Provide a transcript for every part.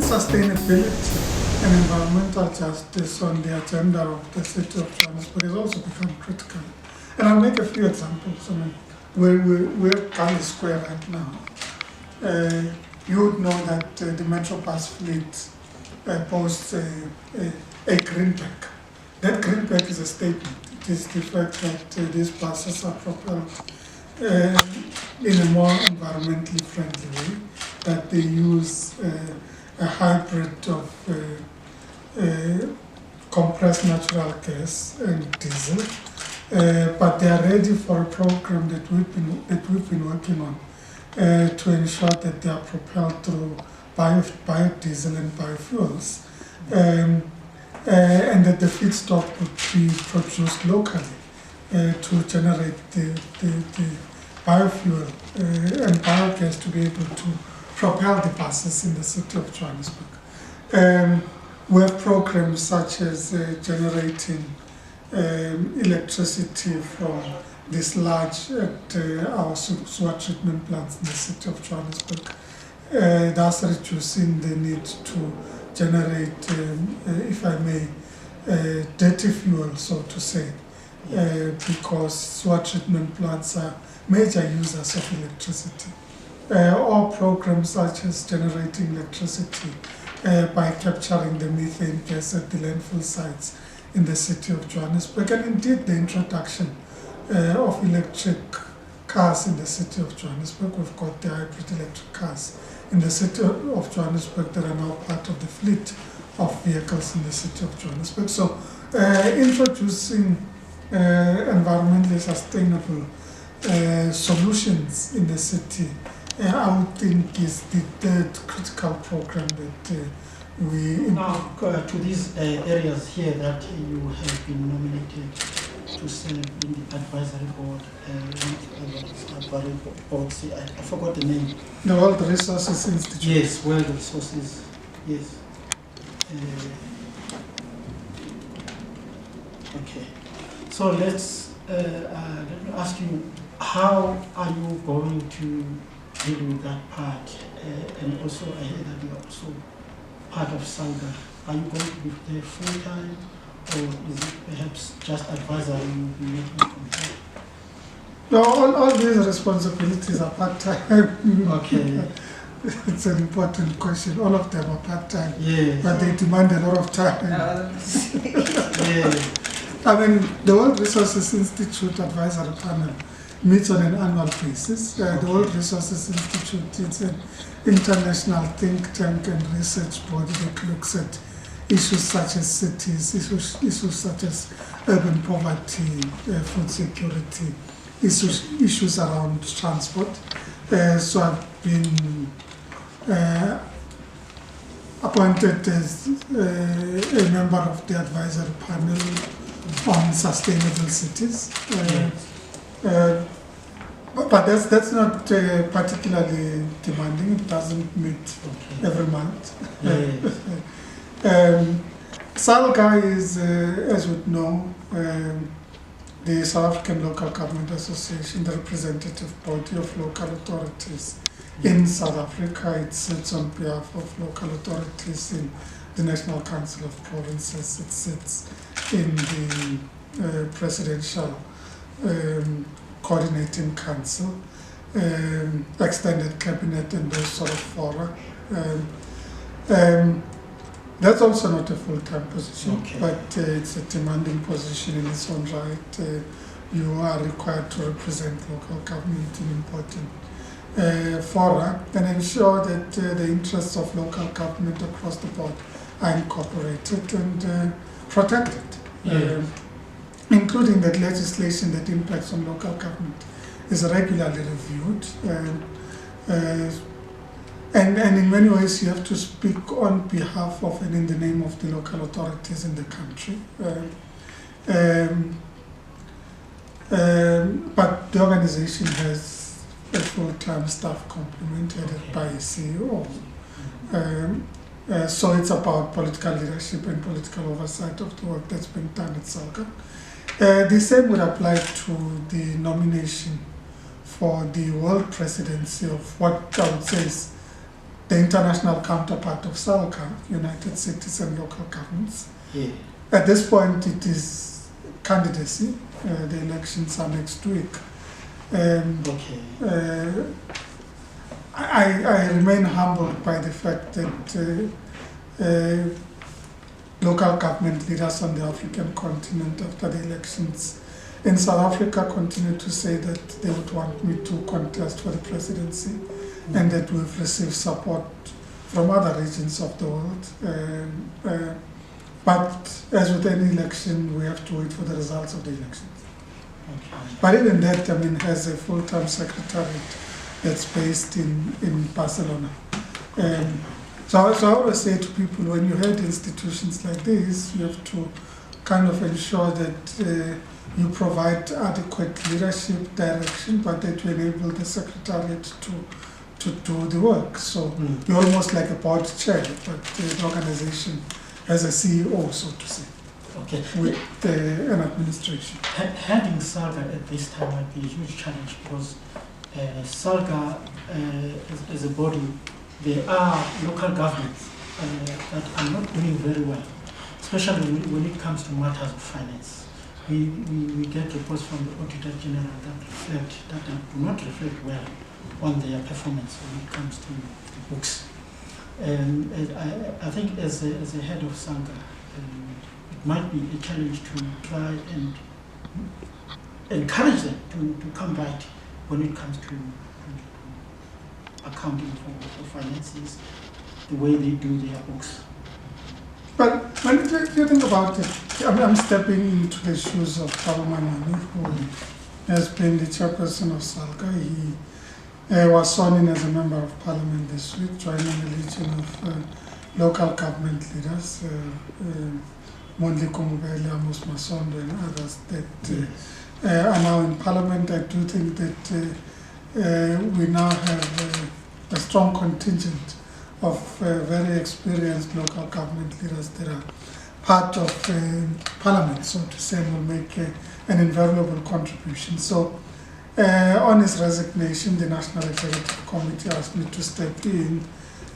sustainability and environmental justice on the agenda of the city of Johannesburg has also become critical. And I'll make a few examples. I mean, we're at Gandhi Square right now. You would know that the Metro Bus fleet posts a green pack. That green pack is a statement. It is the fact that these buses are propelled in a more environmentally friendly way, that they use a hybrid of compressed natural gas and diesel, but they are ready for a program that we've been working on to ensure that they are propelled through biodiesel and biofuels, and that the feedstock would be produced locally to generate the biofuel and biogas to be able to propel the buses in the city of Johannesburg. We have programs such as generating electricity from this large at our sewer treatment plants in the city of Johannesburg, thus reducing the need to generate, if I may, dirty fuel, so to say, because sewer treatment plants are major users of electricity. Or programs such as generating electricity by capturing the methane gas at the landfill sites in the city of Johannesburg, and indeed the introduction of electric cars in the city of Johannesburg. We've got the hybrid electric cars in the city of Johannesburg that are now part of the fleet of vehicles in the city of Johannesburg. So introducing environmentally sustainable solutions in the city, I would think, is the third critical program that we... Now, to these areas here that you have been nominated to serve in the advisory board, advisory board, I forgot the name. The World Resources Institute. Yes, World Resources, yes. Okay, so let me ask you, how are you going to deal with that part? And also, I hear that you are also part of SALGA. Are you going to be there full time, or is it perhaps just advisory you'll be making from here? No, all these responsibilities are part-time. Okay. It's an important question. All of them are part-time, Yes. but they demand a lot of time. Yes. I mean, the World Resources Institute Advisory Panel meets on an annual basis. The World Resources Institute is an international think tank and research body that looks at issues such as cities, issues such as urban poverty, food security, issues around transport. So I've been appointed as a member of the advisory panel on sustainable cities. But that's not particularly demanding. It doesn't meet every month. SALGA is, as we know, the South African Local Government Association, the representative body of local authorities in South Africa. It sits on behalf of local authorities in the National Council of Provinces. It sits in the Presidential Coordinating Council, Extended Cabinet, and those sort of fora. That's also not a full-time position, but it's a demanding position in its own right. You are required to represent local government in important fora and ensure that the interests of local government across the board are incorporated and protected, including that legislation that impacts on local government is regularly reviewed. And in many ways, you have to speak on behalf of and in the name of the local authorities in the country. But the organization has a full-time staff complement headed by a CEO. So it's about political leadership and political oversight of the work that's been done at SALGA. The same would apply to the nomination for the world presidency of what I would say is the international counterpart of SALGA, United Cities and Local Governments. Yeah. At this point, it is candidacy. The elections are next week. Okay. I remain humbled by the fact that local government leaders on the African continent after the elections in South Africa continue to say that they would want me to contest for the presidency and that we've received support from other regions of the world. But as with any election, we have to wait for the results of the elections. Okay. But even that, has a full-time secretariat that's based in Barcelona. So I always say to people, when you head institutions like this, you have to kind of ensure that you provide adequate leadership direction, but that you enable the secretariat to do the work. So you're almost like a board chair, but the organization has a CEO, so to say. Okay. With an administration. Having SALGA at this time might be a huge challenge because SALGA is a body. There are local governments that are not doing very well, especially when it comes to matters of finance. We get reports from the Auditor General that do not reflect well on their performance when it comes to the books. And I think as a head of SALGA, it might be a challenge to try and encourage them to come right when it comes to accounting for finances, the way they do their books. But when you think about it, I'm stepping into the shoes of Palomani, who has been the chairperson of SALGA. He was sworn in as a member of parliament this week, joining a legion of local government leaders, Mondli Komubele, Amos Masondo, and others that are now in parliament. I do think that we now have a strong contingent of very experienced local government leaders that are part of parliament, so to say, and will make an invaluable contribution. So on his resignation, the National Executive Committee asked me to step in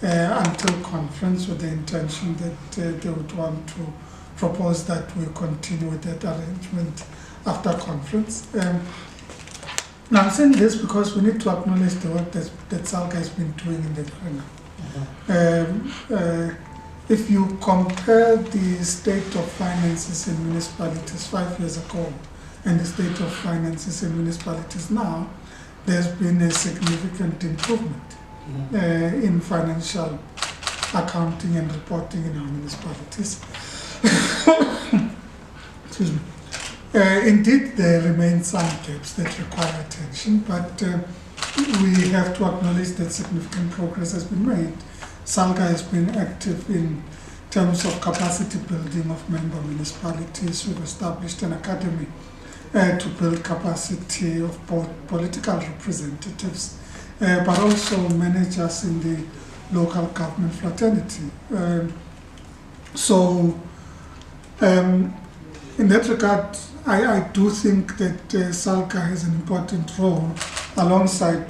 until conference with the intention that they would want to propose that we continue with that arrangement after conference. Now I'm saying this because we need to acknowledge the work that SALGA has been doing in the arena. If you compare the state of finances in municipalities 5 years ago and the state of finances in municipalities now, there's been a significant improvement in financial accounting and reporting in our municipalities. Excuse me. Indeed, there remain some gaps that require attention, but we have to acknowledge that significant progress has been made. SALGA has been active in terms of capacity building of member municipalities. We've established an academy to build capacity of both political representatives, but also managers in the local government fraternity. In that regard, I do think that SALGA has an important role alongside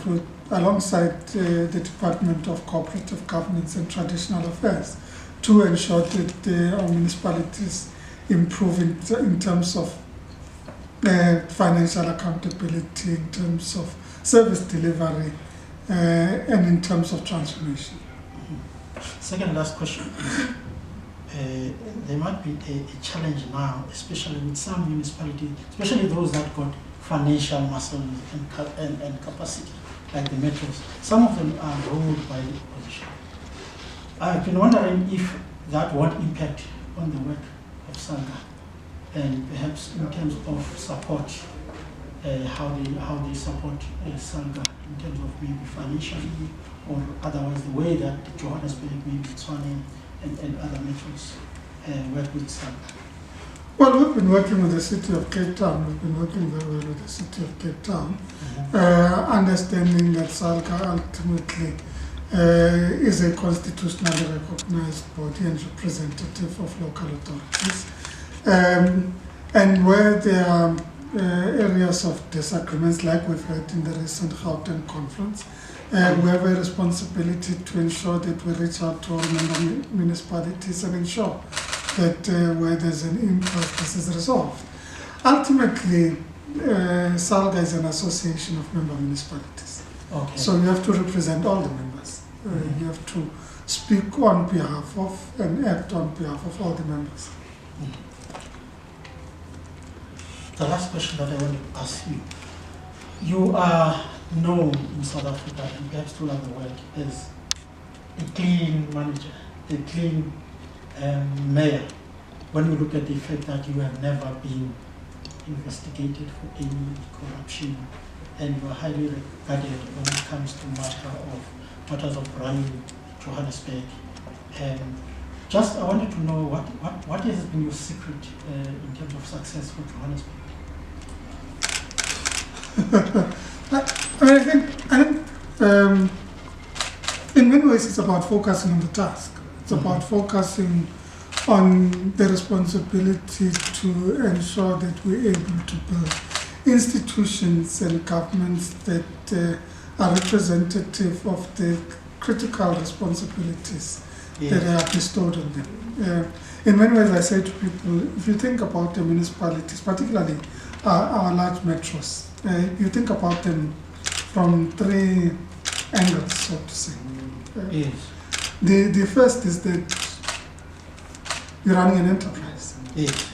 the Department of Cooperative Governance and Traditional Affairs to ensure that our municipalities improve in terms of financial accountability, in terms of service delivery, and in terms of transformation. Second last question. There might be a challenge now, especially with some municipalities, especially those that got financial muscle and capacity, like the metros. Some of them are ruled by the opposition. I've been wondering if that won't impact on the work of SALGA, and perhaps in terms of support, how they support SALGA in terms of maybe financially or otherwise, the way that Johannesburg, maybe Tshwane, and other metros work with SALGA. Well, we've been working with the City of Cape Town. We've been working very well with the City of Cape Town, understanding that SALGA ultimately is a constitutionally recognized body and representative of local authorities. And where there are areas of disagreements, like we've heard in the recent Gauteng conference, We have a responsibility to ensure that we reach out to all member municipalities and ensure that where there's an impasse, this is resolved. Ultimately, SALGA is an association of member municipalities. Okay. So you have to represent all the members. You have to speak on behalf of and act on behalf of all the members. The last question that I want to ask you. You are known in South Africa and perhaps throughout the world as a clean manager, a clean mayor. When you look at the fact that you have never been investigated for any corruption and you are highly regarded when it comes to matters of running Johannesburg. I wanted to know what has been your secret in terms of success for Johannesburg? I think in many ways it's about focusing on the task. It's about focusing on the responsibility to ensure that we're able to build institutions and governments that are representative of the critical responsibilities that are bestowed on them. In many ways, I say to people, if you think about the municipalities, particularly our large metros, you think about them from three angles, so to say. Yes. The first is that you're running an enterprise. Yes.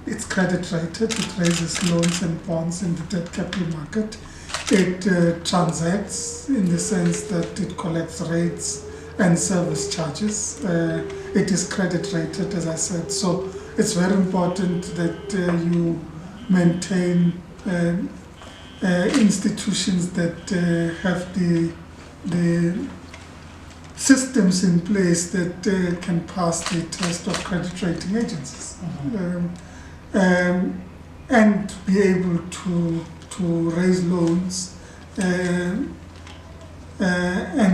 It's credit rated, it raises loans and bonds in the debt capital market. It transacts in the sense that it collects rates and service charges. It is credit rated, as I said. So it's very important that you maintain institutions that have the systems in place that can pass the test of credit rating agencies. And be able to raise loans and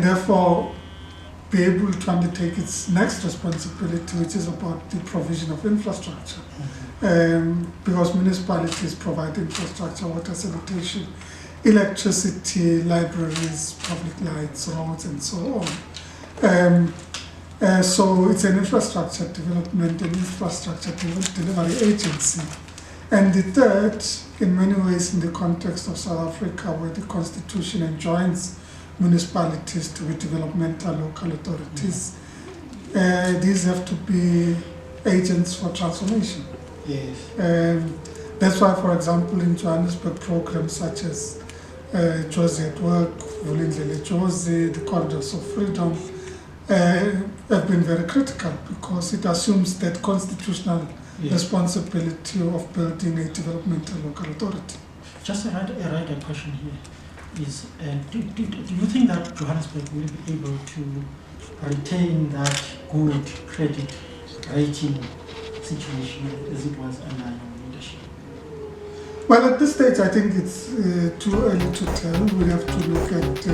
therefore be able to undertake its next responsibility, which is about the provision of infrastructure. Because municipalities provide infrastructure, water, sanitation, electricity, libraries, public lights, roads, and so on. So it's an infrastructure development and infrastructure delivery agency. And the third, in many ways in the context of South Africa, where the Constitution enjoins municipalities to be developmental local authorities, these have to be agents for transformation. Yes. That's why, for example, in Johannesburg, programs such as Jozi at Work, Vulindlela Jozi, the Corridors of Freedom, have been very critical because it assumes that constitutional responsibility of building a developmental local authority. Just a rider question here is, do you think that Johannesburg will be able to retain that good credit rating situation as it was under your leadership? Well, at this stage, I think it's too early to tell. We have to look at